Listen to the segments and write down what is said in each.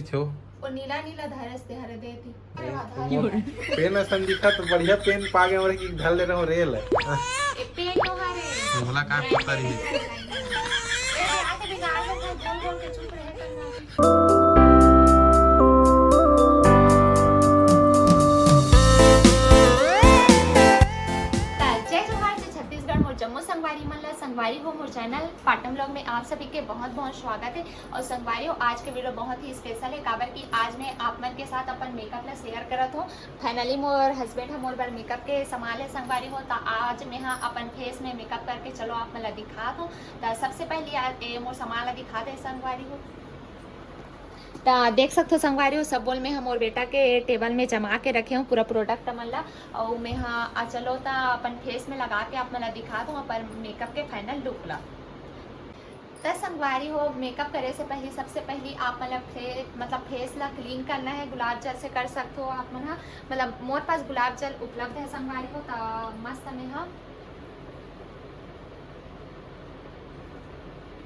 छो और नीला नीला धरस ते हरे दे थी पेन असन दिखा तो बढ़िया पेन पागे और की ढल ले रहो रेल ए पेन नो हरे मोला का पता रही ए आके बिगाड़ दो बोल बोल के चुप रहे करना जम्मू संगवारी मल्ला संगवारी हो मोर चैनल पाटम ब्लॉग में आप सभी के बहुत बहुत स्वागत है। और संगवारी हो आज के वीडियो बहुत ही स्पेशल है काबर की आज मैं आप मन के साथ अपन मेकअप ला शेयर करत हूँ। फाइनली मोर हस्बैंड है मोर बार मेकअप के संभाल है संगवारी हो तो आज मैं हाँ अपन फेस में मेकअप करके चलो आप मन ला दिखा दूँ। तो सबसे पहले मोर सामान ला दिखा दे संगवारी हो तो देख सकते हो संगवारी हो सब बोल में हम और बेटा के टेबल में जमा के रखे हूँ पूरा प्रोडक्ट मन ला और मैं हाँ चलो तो अपन फेस में लगा के आप मला दिखा दूँ अपन मेकअप के फाइनल लुक ला। तो संगवारी हो मेकअप करे से पहले सबसे पहले आप मतलब फेस ला क्लीन करना है गुलाब जल से कर सकते हो आप मन मतलब मोर पास गुलाब जल उपलब्ध है संगवारी हो तो मस्त में हाँ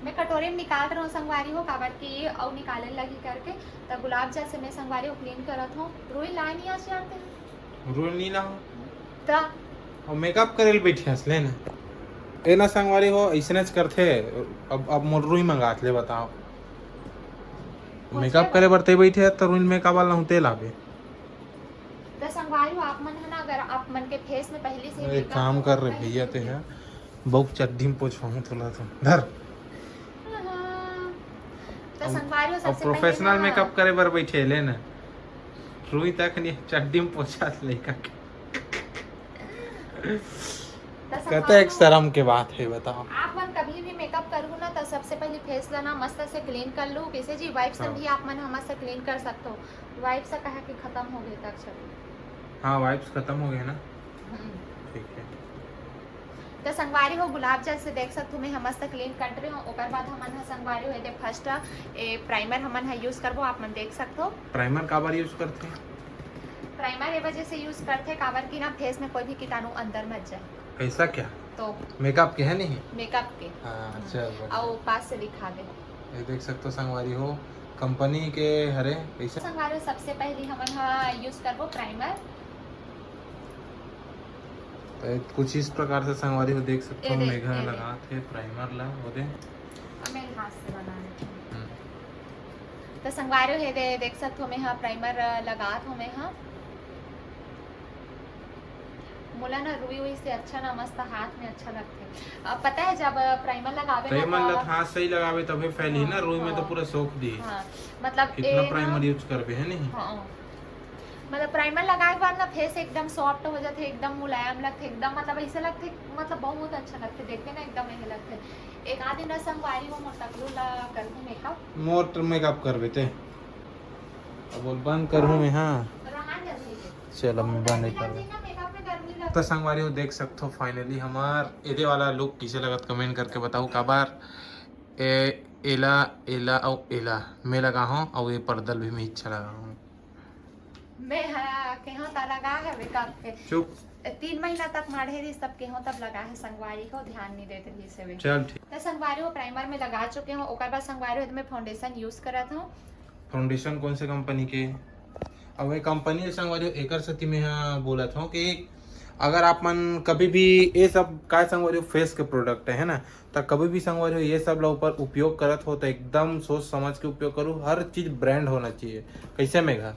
मैं कटोरे में निकाल रहा हूँ संगवारी हो काबर की और निकाले लगी करके तो गुलाब जल से मैं संगवारी हो क्लीन करत हूँ। रुई ला नहीं आज जानते रूल नहीं ना तो और मेकअप करे बैठे हंस लेना ए ना संगवारी हो ऐसे करते अब मोर रुई मंगा ले बताओ मेकअप करे बरते बैठे तो रुई मेकअप वाला हूं तेल आवे तो संगवारी हो आप मन है ना अगर आप मन के फेस में पहले से एक काम कर रहे भैया ते है बहुत चड्डी में पोछवाऊं थोड़ा तो धर तो संगवारी हो अब सबसे प्रोफेशनल मेकअप करे बर बैठे ले ना रुई तक नहीं चड्डी में पोछा लेका कहते एक शर्म के बात है बताओ आप मन कभी भी मेकअप करूँ ना तो सबसे पहले फेस ला मस्त से क्लीन कर लूँ कैसे जी वाइप से भी आप मन मस्त से क्लीन कर सकते हो। वाइप से कहा कि खत्म हो गए तक चलो हाँ वाइप्स खत्म हो गए ना ठीक है। तो संगवारी हो गुलाब जल से देख सकते हो मैं मस्त क्लीन कर रही हूँ ओकर बाद हमन है संगवारी हो दे फर्स्ट प्राइमर हमन है यूज करबो आप मन देख सकते हो। प्राइमर का बार यूज करते हैं प्राइमर ये वजह से यूज करते काबर की ना फेस में कोई भी कीटाणु अंदर मत जाए। ऐसा क्या तो मेकअप के है नहीं मेकअप के हाँ चल और पास से दिखा दे ये देख सकते हो संगवारी हो कंपनी के हरे पैसा संगवारी हो सबसे पहले हमन हाँ यूज करबो प्राइमर तो कुछ इस प्रकार से संगवारी हो देख सकते हो मेघा लगा थे प्राइमर ला वो दे मैं हाथ से बना रही तो संगवारी हो दे देख सकते हो मैं हाँ प्राइमर लगा हूँ मैं हाँ मोला ना रुई हुई से अच्छा ना मस्त हाथ में अच्छा लगते। अब पता है जब प्राइमर लगावे तो मतलब हाथ सही लगावे तभी फैली ना रुई में तो पूरा सोख दी हाँ मतलब कितना प्राइमर यूज करबे है नहीं हाँ मतलब प्राइमर लगाए के बाद ना फेस एकदम सॉफ्ट हो जाते एकदम मुलायम लगते एकदम मतलब ऐसे लगते मतलब बहुत अच्छा लगते देखते ना एकदम ऐसे लगते। एक आधी ना संगवारी हो मोर टकलू ला कर दूं मेकअप मोर मेकअप करबे ते अब बोल बंद करूं मैं हां चलो मैं बंद कर तो संगवारी हो देख सकते हो फाइनली हमार एदे वाला लुक किसे लगत कमेंट करके बताओ काबार एला एला और एला मैं लगा हूं और ये पर्दल भी मैं अच्छा लगा हूं मैं केहो ता लगा है मेकअप के चुप 3 महीना तक माढ़े रही सब केहो तब लगा है संगवारी को ध्यान नहीं देते भी से चल ठीक तो संगवारी हो प्राइमर में लगा चुके हो ओकर बाद संगवारी हो मैं फाउंडेशन यूज करत हूं। फाउंडेशन कौन से कंपनी के अब ये कंपनी संगवारी हो एकर सती में बोला था कि अगर आप मन कभी भी ये सब का संगवारी हो फेस के प्रोडक्ट है ना तो कभी भी संगवारी हो ये सब ला ऊपर उपयोग करत हो तो एकदम सोच समझ के उपयोग करो हर चीज ब्रांड होना चाहिए कैसे मेघा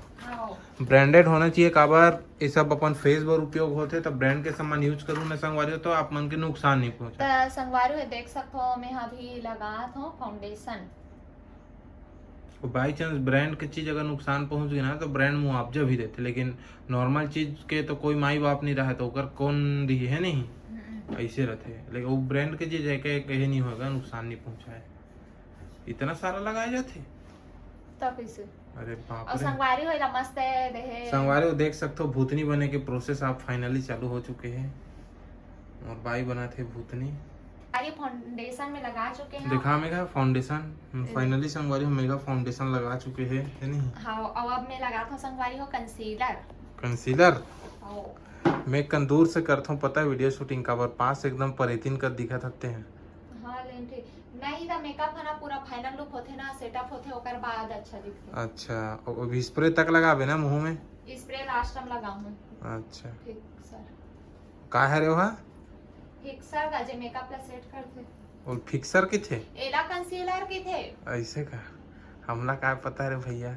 ब्रांडेड होना चाहिए काबर ये सब अपन फेस पर उपयोग होते तो ब्रांड के सामान यूज करूँ ना संगवारी हो तो आप मन के नुकसान नहीं पहुंचा। तो संगवारी हो देख सकते हो मैं अभी लगा हूं फाउंडेशन बाई चांस ब्रांड की चीज अगर नुकसान पहुंच गई ना तो ब्रांड मुआवजा भी देते लेकिन नॉर्मल चीज के तो कोई माई बाप नहीं रहा तो ओकर कौन दी है नहीं ऐसे रहते लेकिन वो ब्रांड के चीज है कहे नहीं होगा नुकसान नहीं पहुंचाए इतना सारा लगाए जाते तब इसे अरे बाप और रे संगवारी हो मस्त है देखे संगवारी हो देख सकते हो भूतनी बने के प्रोसेस आप फाइनली चालू हो चुके हैं और बाई बना थे भूतनी फाउंडेशन में लगा चुके हैं दिखा मेगा फाउंडेशन फाइनली संगवारी हो मेगा फाउंडेशन लगा चुके हैं है नहीं हाँ और अब मैं लगाता हूँ संगवारी हो कंसीलर कंसीलर मैं कंदूर से करता हूँ पता है वीडियो शूटिंग का बार पास एकदम परेतीन कर दिखा सकते हैं हाँ लेकिन नहीं था मेकअप है ना पूरा फाइनल लुक होथे ना, सेटअप होथे ओकर बाद अच्छा दिखथे। अच्छा, और अभी स्प्रे तक लगाबे ना मुंह में? स्प्रे लास्ट टाइम लगाऊं। अच्छा, फिक्सर का है रे वहा? फिक्सर का जे मेकअप ला सेट करथे। और फिक्सर के थे? एला कंसीलर के थे। ऐसे का हमला का पता रे भैया।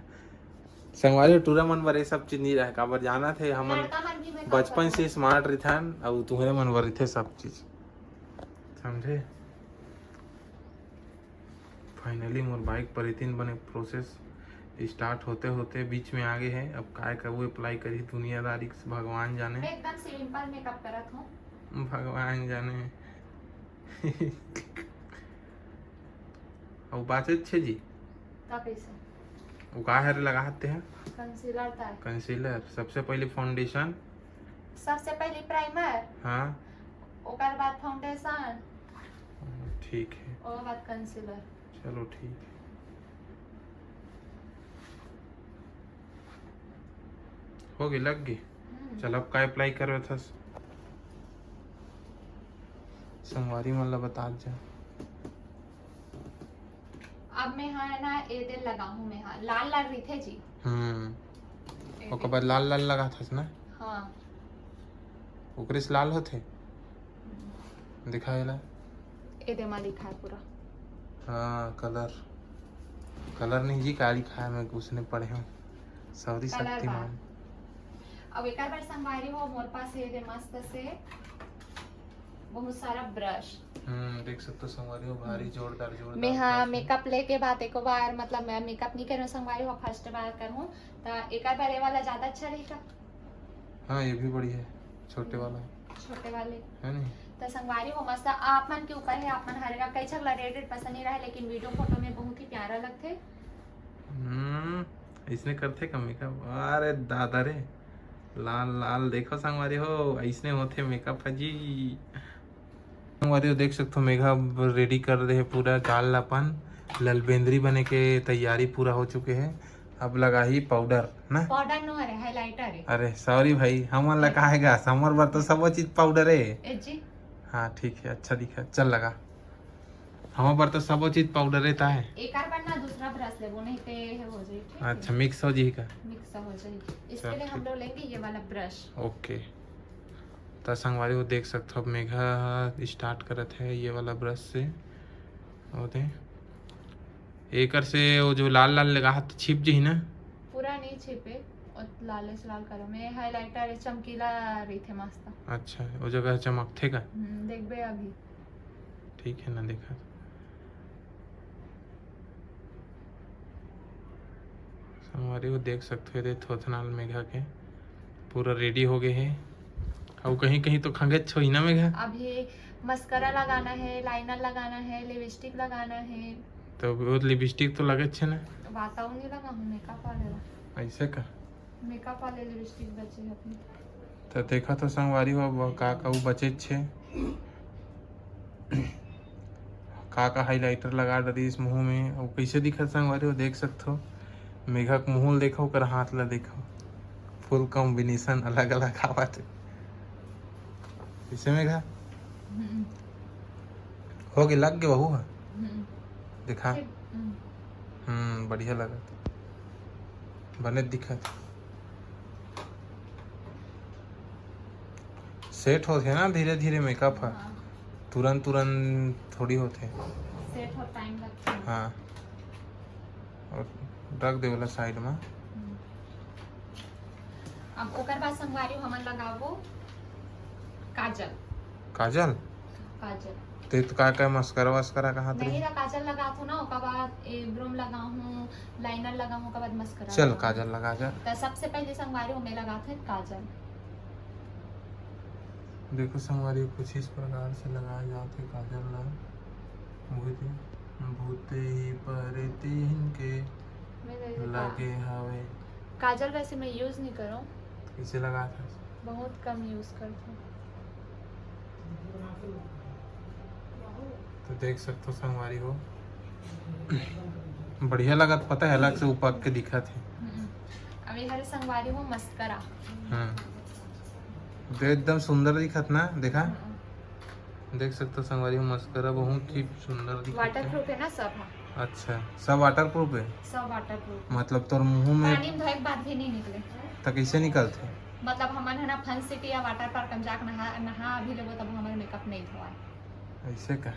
संगवारी टूरा मन बर ये सब चीज नहीं रहे, काबर जाना थे हमन लड़का मन भी मेकअप बचपन करथे। से स्मार्ट रिथन और तुम्हारे मन बर थे सब चीज, समझे? फाइनली मोर बाइक पर इतन बने प्रोसेस स्टार्ट होते होते बीच में आगे है। अब काय का वो अप्लाई करी दुनियादारी से भगवान जाने, मैं एकदम सिंपल मेकअप करत हूँ। भगवान जाने। और बात अच्छे जी, तब कैसे वो का है रे लगाते हैं? कंसीलर था। कंसीलर, सबसे पहले फाउंडेशन, सबसे पहले प्राइमर, हाँ ओकर बाद फाउंडेशन, ठीक है, ओकर बाद कंसीलर। चलो ठीक है। हो गई, लग गई। चल अब का अप्लाई कर था संगवारी मन ला बता जा। अब मैं हाँ ना ए दिन लगाऊं, मैं हाँ लाल लाल रही थे जी। ओकर बाद लाल लाल लगा था ना? हाँ ओकरे से लाल होते दिखाएला। ए दे मा लिखा है पूरा। हाँ कलर, कलर नहीं जी, का लिखा है मैं उसने पढ़े हूँ, सॉरी कलर शक्तिमान। अब एक बार संगवारी हो मोर पास ए दे मस्त से बहुत सारा ब्रश। देख सकते हो संगवारी हो, भारी जोरदार जोरदार। मैं हाँ मेकअप लेके बाद एक बार मतलब मैं मेकअप नहीं करूँ संगवारी हो, फर्स्ट बार करूँ तो एक बार ये वाला ज्यादा अच्छा रहेगा। हाँ ये भी बढ़िया है, छोटे वाला छोटे वाले है नहीं? तो संगवारी हो मस्त आप मन के ऊपर है, आप मन हरेगा कई छगला रेड पसंद नहीं रहा, लेकिन वीडियो फोटो में बहुत ही प्यारा लगते। इसने करते का मेकअप, अरे दादा रे लाल लाल देखो संगवारी हो, ऐसने होते मेकअप है जी। संगवारी हो देख सकते हो मेकअप रेडी कर दे पूरा, गाल अपन ललबेंद्री बने के तैयारी पूरा हो चुके हैं। अब लगा ही पाउडर ना? पाउडर नो है, हाइलाइटर है। अरे सॉरी भाई, हमन लगाएगा समर बार तो सब चीज पाउडर है जी। हाँ ठीक है, अच्छा दिखा, चल लगा। हमारे पर तो सब चीज पाउडर रहता है। एक बार ना दूसरा ब्रश ले, वो नहीं पे हो जाए। अच्छा मिक्स हो जी का? मिक्स हो जाए, इसके लिए हम लोग लेंगे ये वाला ब्रश। ओके, तो संगवारी को देख सकते हो अब मेघा स्टार्ट करत है ये वाला ब्रश से। होते एकर से वो जो लाल लाल लगा हाथ छिप जी ना? पूरा नहीं छिपे, और लाल से लाल करो में हाइलाइटर चमकीला रही थे मस्त। अच्छा, वो जगह चमकते का? देख बे अभी ठीक है ना, देखा संगवारी को देख सकते हो थोथनाल मेघा के पूरा रेडी हो गए हैं। और कहीं कहीं तो खंगत छोई ना मेघा। अभी मस्करा लगाना है, लाइनर लगाना है, लिपस्टिक लगाना है। तो वो लिपस्टिक तो लगे छे ना? बताऊं नहीं लगा हूं, मेकअप वाले ऐसे का मेकअप वाले लिपस्टिक बचे हैं अपने। तो देखा तो संगवारी हो का वो बचे छे का हाइलाइटर लगा डरी इस मुंह में। और कैसे दिखा संगवारी हो देख सकते हो, मेघा के मुंह देखो, कर हाथ ला देखो, फुल कॉम्बिनेशन अलग अलग आवत इसे मेघा हो गए, लग गए बहू दिखा। बढ़िया लगा, बने दिखत सेट होते ना धीरे धीरे मेकअप है। तुरंत तुरंत थोड़ी होते, सेट हो टाइम लगता है। हाँ, और रख दे वाला साइड में। अब ओकर बाद संगवारी हमन लगाबो काजल। काजल? काजल ते तो का मस्करा वस्करा कहाँ नहीं रा, काजल लगाथो ना, ओकर बाद ब्रूम लगाहूं, लाइनर लगाहूं, ओकर बाद मस्करा। चल काजल लगा जा। तो सबसे पहले संगवारी में लगाथे काजल। देखो संगवारी कुछ इस प्रकार से लगाया जाते काजल ला। भूते ही परते इनके लगे हवे। काजल वैसे मैं यूज नहीं करूं। कैसे लगा था? बहुत कम यूज करती हूँ। तो देख सकते हो संगवारी हो बढ़िया लगा, पता है अलग से ऊपर के दिखा थे। अभी हर संगवारी हो मस्करा। तो एकदम सुंदर दिखत ना, देखा देख सकते हो संगवारी हो मस्करा बहुत ही सुंदर दिखता वाटर है। प्रूफ है ना सब। हाँ अच्छा सब वाटर प्रूफ है, सब वाटर प्रूफ। मतलब तोर मुंह में पानी में धोए के बाद भी नहीं निकले। तो कैसे निकलते? मतलब हमन है ना फन सिटी या वाटर पार्क में जाके नहा अभी लेबो तब हमारे मेकअप नहीं धोआ। ऐसे का?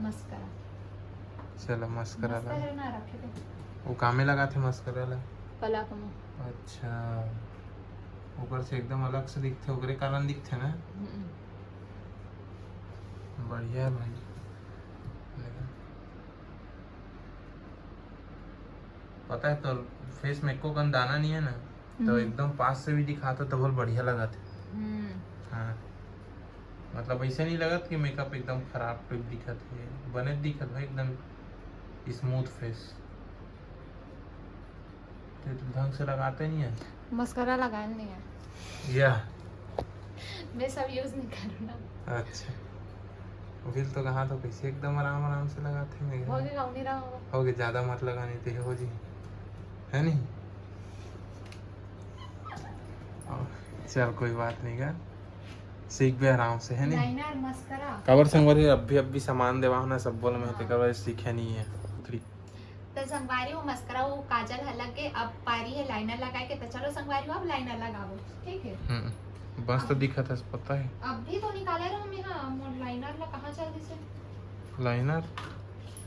मस्करा चलो मस्करा मस्करा लगा, है ना रखे थे वो कामे लगा थे मस्करा लगा। पलक में। अच्छा ऊपर से एकदम अलग से दिखते, ओकरे कारण दिखते ना। बढ़िया है भाई। लेकिन पता है तो फेस में एको कन दाना नहीं है ना, तो एकदम पास से भी दिखाता तो बहुत बढ़िया लगा था। हाँ मतलब ऐसे नहीं लगा कि मेकअप एकदम खराब टाइप दिखत है, बने दिखत भाई एकदम स्मूथ फेस। तो ढंग से लगाते नहीं है। मस्करा लगाया नहीं है या मैं सब यूज नहीं करूँ ना। अच्छा बिल तो कहा तो कैसे एकदम आराम आराम से लगाते हैं। हो गया नहीं रहा होगा। हो गया, ज्यादा मत लगाने थे हो जी, है नहीं। चल कोई बात नहीं का, सीख भी आराम से, है नहीं। लाइनर मस्करा कवर संगवारी अभी सामान देवा ना सब बोल में तो कवर सीखे नहीं है। तो संगवारी वो मस्करा वो काजल हलक के अब पारी है लाइनर लगाए के। तो चलो संगवारी अब लाइनर लगाओ ठीक है। बस तो दिखा था पता है। अब भी तो निकाले रहो मैं। हाँ मोर लाइनर ला कहाँ चल दिसे लाइनर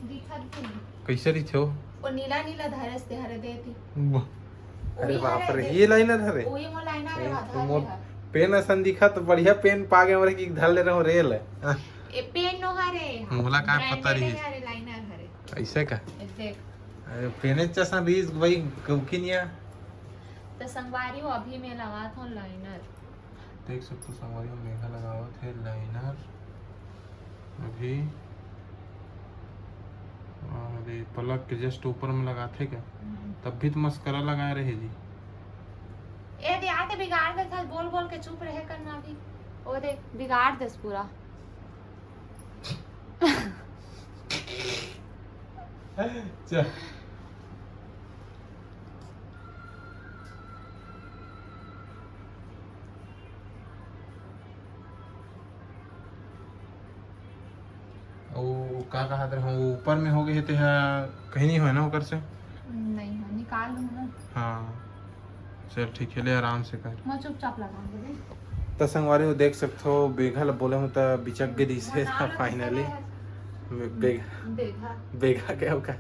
दिखा थी कैसे रही थे वो नीला नीला धरस दे हरे देती। अरे बाप रे ये लाइनर है रे। ओही मो लाइनर है तो आधा मोर है। पेन असन दिखा तो बढ़िया पेन पा गए मरे की धर ले रहा हूं रेल है। ए पेन नो हरे मोला का पता रही हरे लाइनर हरे ऐसे का। देख अरे पेने जैसा रीज भाई कौकिनिया। तो संगवारी हो अभी मैं लगा था लाइनर। देख सकते हो संगवारी में मेघा लगावा थे लाइनर अभी। अरे पलक के जस्ट ऊपर में लगाते क्या, तब भी तो मस्करा लगाए रहे जी। ए दे आते बिगाड़ दे था बोल बोल के चुप रहे करना अभी। ओ देख बिगाड़ दे पूरा। चल ओ का कहा था हम ऊपर में हो गए थे कहीं नहीं हुआ ना ऊपर से। नहीं हाँ निकाल लूँ ना। हाँ चल ठीक है ले आराम से कर। मैं चुपचाप लगा दे। तो संगवारी हो देख सकते हो बेघा बोले हूँ तो बिचक गई दिसे था फाइनली। देखा बेघा क्या होगा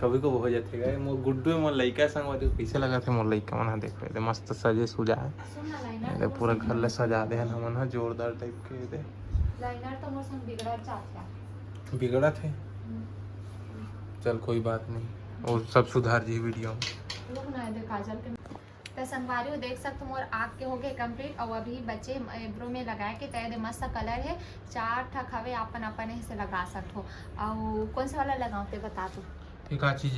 कभी को हो जाते गए मोर गुड्डू मोर लइका संगवारी कैसे लगा थे मोर लइका मन देख रहे मस्त सजे सुजा है। ये पूरा घर ले सजा दे ना मन जोरदार टाइप के दे। लाइनर तो मोर संग बिगड़ा जाता बिगड़ा थे। चल कोई बात नहीं वो सब सुधार जी वीडियो में। लोग ना दे काजल के। तो संगवारी हो देख सकते मोर आँख के हो गए कंप्लीट और अभी बच्चे एब्रो में लगाए के तय दे मस्त कलर है। 4 ठक हवे अपन अपन से लगा सकते हो। और कौन सा वाला लगाओ ते बता दो। ठीक है चीज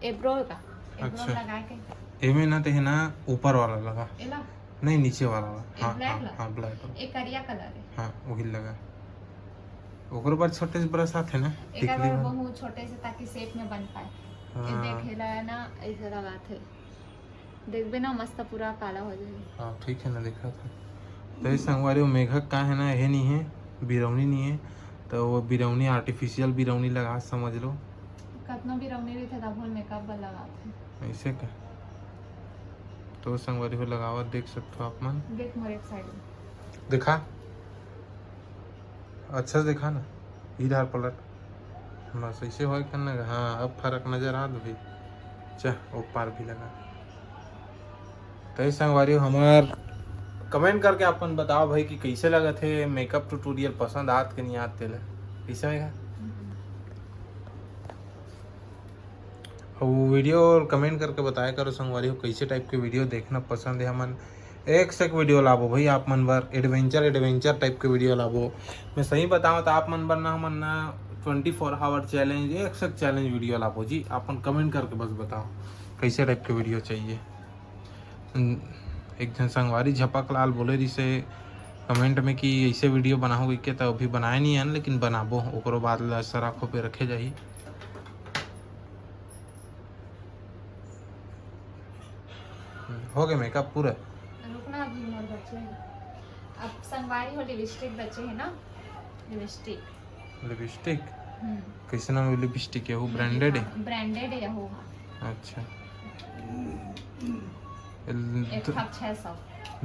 एब्रो का एब्रो अच्छा। लगा के एमे ना ते ना ऊपर वाला लगा एला नहीं नीचे वाला। हाँ ब्लैक हाँ ला? हाँ ब्लैक एक करिया कलर है। हाँ वही लगा। ओकर बाद छोटे से ब्रश आते ना एक टिकली बार में। बहुत छोटे से ताकि शेप में बन पाए। ये हाँ देखेला है ना ऐसे लगाते देखबे ना मस्त पूरा काला हो जाएगा। हाँ ठीक है ना देखा था। तो इस संगवारी वो मेघक का है ना ये नहीं है बिरौनी नहीं है तो वो बिरौनी आर्टिफिशियल बिरौनी लगा समझ लो। कतना भी रंगने भी थे तब मेकअप पर लगाते ऐसे का। तो संगवारी को लगावा देख सकते हो आप मन। देख मोर एक साइड में दिखा अच्छा से दिखा ना इधर पलट बस ऐसे हो करना। हाँ अब फर्क नजर आ दो भाई। चाह ऊपर भी लगा। तो संगवारी हमार कमेंट करके अपन बताओ भाई कि कैसे लगा थे मेकअप ट्यूटोरियल पसंद आत के नहीं आते ला कैसे होगा। वो वीडियो और कमेंट करके बताया करो संगवारी हो कैसे टाइप के वीडियो देखना पसंद है। हमन एक से एक वीडियो लाबो भाई आप मन बर एडवेंचर टाइप के वीडियो लाबो। मैं सही बताऊँ तो आप मन बर ना हमन ना 24 आवर चैलेंज एक से एक चैलेंज वीडियो लाबो जी। अपन कमेंट करके बस बताओ कैसे टाइप के वीडियो चाहिए। एक जन संगवारी झपक लाल बोले जिसे कमेंट में कि ऐसे वीडियो बनाओगे के तो अभी बनाए नहीं है लेकिन बनाबो ओकरो बाद असर आँखों पे रखे जाही। हो गया मेकअप पूरा। रुकना अभी मोर बच्चे अब संगवारी हो लिपस्टिक बचे है ना, लिपस्टिक कैसे नाम लिपस्टिक है वो ब्रांडेड है? ब्रांडेड है वो। अच्छा एक ठक 600।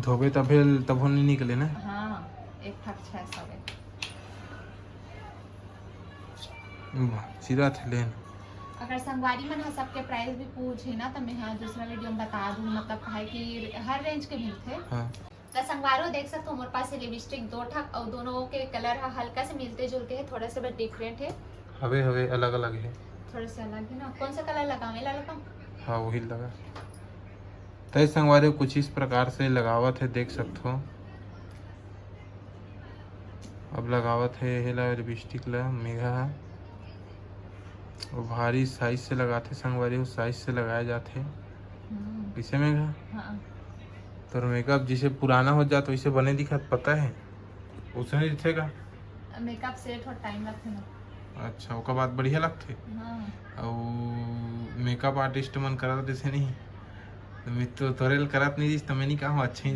धोबे तब नहीं निकले ना? हाँ एक ठक 600 है। सीधा थे लेन। अगर संगवारी मन सबके प्राइस भी पूछे ना तो मैं हाँ दूसरा वीडियो में बता दूँ, मतलब है कि हर रेंज के मिलते। हाँ तो संगवारो देख सकते हो, हमारे पास लिपस्टिक 2 ठक और दोनों के कलर हल्का से मिलते जुलते हैं, थोड़ा सा बस डिफरेंट है। हवे अलग अलग है, थोड़ा सा अलग है ना। कौन सा कलर लगावे लगा? हाँ वही लगा। तय संगवारी कुछ इस प्रकार से लगावत है, देख सकते हो। अब लगावत है लिपस्टिक ला मेघा और भारी साइज से लगाते संगवारी हो, साइज से लगाया जाते इसे मेघा। हाँ। तो मेकअप जिसे पुराना हो जाता वैसे बने दिखत, पता है उसने दिखेगा। मेकअप सेट और टाइम लगते ना। अच्छा ओका बात बढ़िया लगते। हाँ। और मेकअप आर्टिस्ट मन करत जैसे नहीं तो मैं तो तोरेल करत नहीं दिस तो मैं नहीं कहा अच्छा ही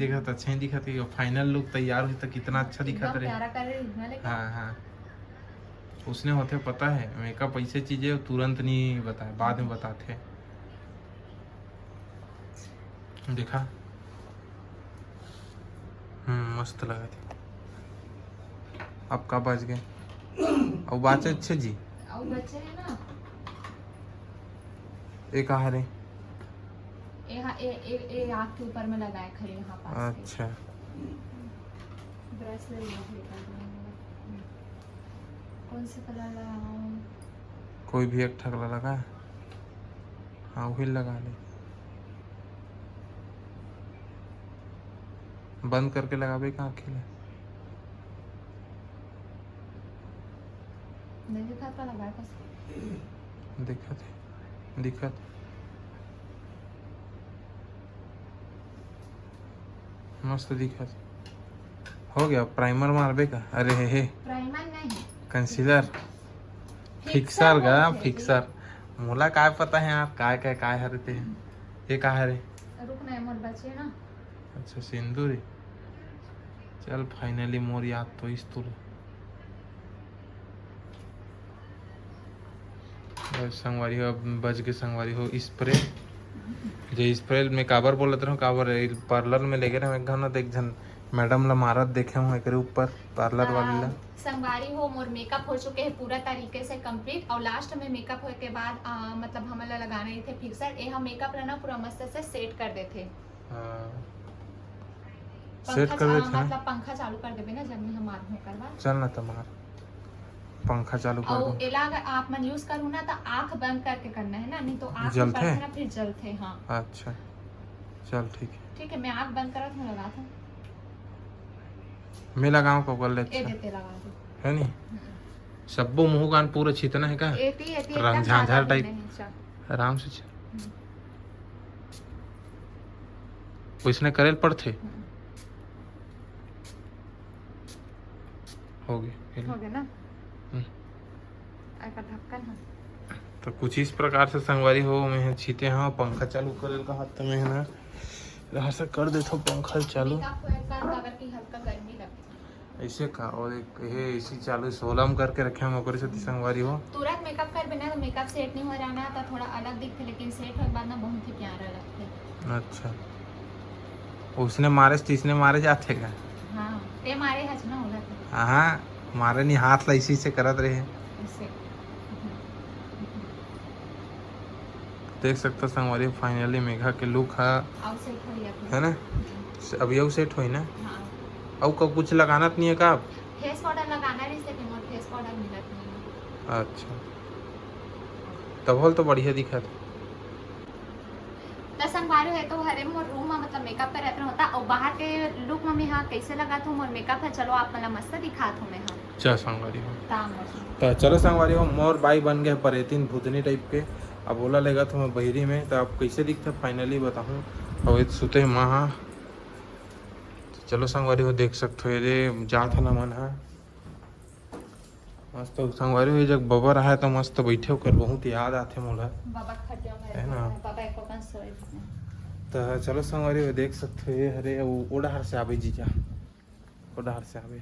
दिखत है। फाइनल लुक तैयार हुई तो कितना अच्छा दिखत रहे। प्यारा कर रही है लेकिन। हाँ उसने होते पता है मेकअप ऐसे चीज है तुरंत नहीं बताए, बाद में बताते। देखा मस्त लगा थी। अब का बच गए और बाचे अच्छे जी और बच्चे है ना एक आहारे ए आँख के ऊपर में लगाए खड़े यहाँ पास। अच्छा ब्रश ले कौन से कलर लगाऊं? कोई भी एक ठगला लगा। हाँ वही लगा ले, बंद करके लगावे का अकेले नहीं दिखा तो लगाए बस। दिखत मस्त दिखत। हो गया प्राइमर मारबे का? अरे हे प्राइमर नहीं, कंसीलर फिक्सर का फिक्सर। मोला काय पता है आप काय हरते हैं ये का है रे? रुक नहीं मोर बचे ना। अच्छा सिंदूर। चल फाइनली मोर याद तो इस तुर संगवारी हो। अब बज के संगवारी हो स्प्रे जो स्प्रे में काबर बोलत रहो, काबर पार्लर में ले गए रहे एक घन एक जन मैडम ला मारत देखे हूँ एक ऊपर पार्लर वाली ला। संगवारी हो मोर मेकअप हो चुके हैं पूरा तरीके से कंप्लीट और लास्ट में मेकअप होने के बाद मतलब हमें लगाने थे फिक्सर। ये हम मेकअप रहना पूरा मस्त से सेट कर देते। सेट कर देते ना, मतलब पंखा चालू कर देबे ना जब हम आदमी करवा। चल ना तुम्हार पंखा चालू कर दो। एला अगर आप मन यूज करूँ ना तो आंख बंद करके करना है ना, नहीं तो आंख जलते है ना फिर जलते। हाँ अच्छा चल ठीक है मैं आंख बंद करत हूँ लगाता हूँ। मैं लगाऊं को गल ए अच्छा देते लगा दो है नहीं सबो मुंह कान पूरा छितना है का एती रंग झांझर टाइप आराम से उसने करेल पड़थे। हो गए ना का ढक्कन है। तो कुछ इस प्रकार से संगवारी हो मैं छीते हाँ पंखा चालू करेल का हाथ में है ना रहा से कर देता पंखा चालू ऐसे का और एक ये इसी चालू 16 में करके रखे हम ओकरे से संगवारी हो। तुरंत मेकअप कर बिना तो मेकअप सेट नहीं हो रहा ना तो थोड़ा अलग दिखते, लेकिन सेट होने बाद ना बहुत ही प्यारा लगता है। अच्छा उसने मारे तीसने मारे जाते का? हाँ ते मारे हज ना हो जाता। हाँ मारे नहीं हाथ ला इसी से करत रहे देख सकते संगवारी फाइनली मेघा के लुक है ना। अभी अब सेट हुई ना। अब का कुछ लगाना नहीं है का? फेस पाउडर लगाना नहीं से मोर फेस पाउडर मिलत नहीं। अच्छा तब तो बढ़िया दिखा था। संगवारी है तो हरे मोर रूम में मतलब मेकअप पे रहता होता और बाहर के लुक में मैं हाँ कैसे लगा था मोर मेकअप है। चलो आप मतलब मस्त दिखा था मैं। हाँ चल संगवारी हो तो चलो संगवारी हो मोर बाई बन गए परेतीन भूतनी टाइप के। अब बोला लेगा तो मैं बहरी में तो आप कैसे दिखते फाइनली बताऊँ। और सुते माँ चलो संगवारी हो देख सकते हो ये जात है ना मन है मस्त संगवारी हो जब बबर रहा है तो मस्त बैठे होकर बहुत याद आते मोला है ना। तो चलो संगवारी हो देख सकते हो ये हरे ओडा हर से आवे जीजा ओ डहर से आवे।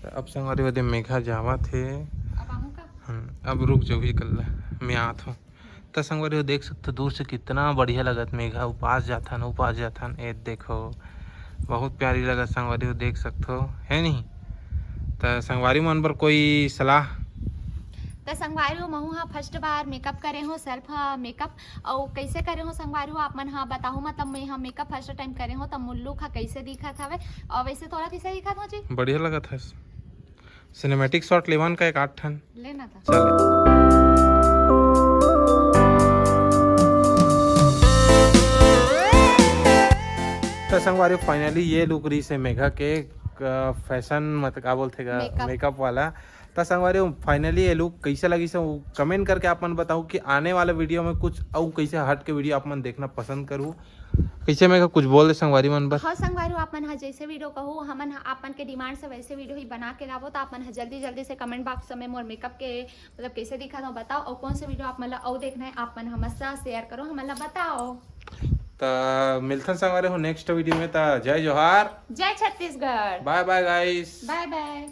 तो अब संगवारी हो दे मेघा जावा थे। अब आहू का अब रुक जो भी कल मैं आत हूँ। तो संगवारी हो देख सकते दूर से कितना बढ़िया लगत मेघा उपास जाथन ए देखो बहुत प्यारी लगत संगवारी हो देख सकते हो है नहीं। तो संगवारी मन पर कोई सलाह तो संगवारी हो महू हाँ फर्स्ट बार मेकअप करे हो सेल्फ मेकअप और कैसे करे हो संगवारी हो आप मन हाँ बताओ मतलब मैं हाँ मेकअप फर्स्ट टाइम करे हो तब मुल्लू खा कैसे दिखत हवे और वैसे तोरा कैसे दिखत हो जी? बढ़िया लगत है। सिनेमैटिक शॉट लेवन का एक 8 ठन लेना था चले। तो संगवारी फाइनली ये लुक रही से मेघा के फैशन मतलब क्या बोलते मेकअप वाला। तो संगवारी फाइनली ये लुक कैसे लगी से कमेंट करके आप मन बताओ कि आने वाले वीडियो में कुछ और कैसे हट के वीडियो आप मन देखना पसंद करूँ कैसे मेघा कुछ बोल दे संगवारी मन बस। हाँ संगवारी हो आप मन हाँ जैसे वीडियो कहो हमन आपन के डिमांड से वैसे वीडियो ही बना के लावो तो आप मन जल्दी से कमेंट बॉक्स में मोर मेकअप के मतलब कैसे दिखा दो बताओ और कौन से वीडियो आप मतलब और देखना है आप मन हमसे शेयर करो हमला बताओ। तो मिलथन संगवारी हो नेक्स्ट वीडियो में। तो जय जोहार जय Chhattisgarh bye bye guys bye bye.